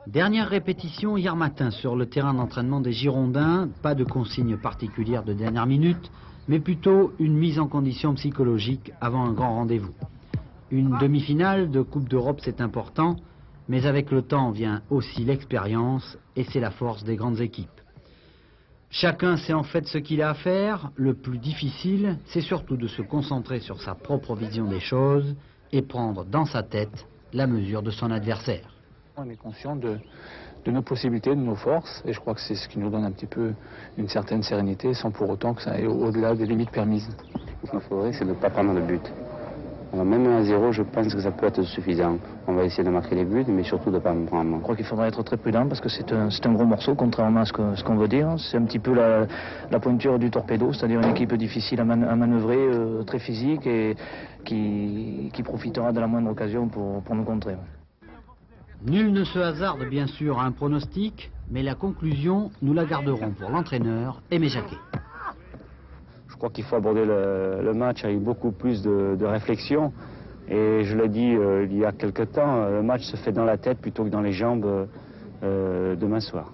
Dernière répétition hier matin sur le terrain d'entraînement des Girondins. Pas de consigne particulière de dernière minute, mais plutôt une mise en condition psychologique avant un grand rendez-vous. Une demi-finale de Coupe d'Europe, c'est important, mais avec le temps vient aussi l'expérience et c'est la force des grandes équipes. Chacun sait en fait ce qu'il a à faire. Le plus difficile, c'est surtout de se concentrer sur sa propre vision des choses et prendre dans sa tête la mesure de son adversaire. On est conscient de nos possibilités, de nos forces, et je crois que c'est ce qui nous donne un petit peu une certaine sérénité, sans pour autant que ça aille au-delà des limites permises. Ce qu'il faudrait, c'est de ne pas prendre de but. Alors même 1-0, je pense que ça peut être suffisant. On va essayer de marquer les buts, mais surtout de ne pas en prendre. Je crois qu'il faudra être très prudent parce que c'est un gros morceau, contrairement à ce qu'on veut dire. C'est un petit peu la pointure du torpedo, c'est-à-dire une équipe difficile à manœuvrer, très physique et qui profitera de la moindre occasion pour nous contrer. Nul ne se hasarde bien sûr à un pronostic, mais la conclusion, nous la garderons pour l'entraîneur Aimé Jacquet. Je crois qu'il faut aborder le match avec beaucoup plus de réflexion. Et je l'ai dit il y a quelque temps, le match se fait dans la tête plutôt que dans les jambes demain soir.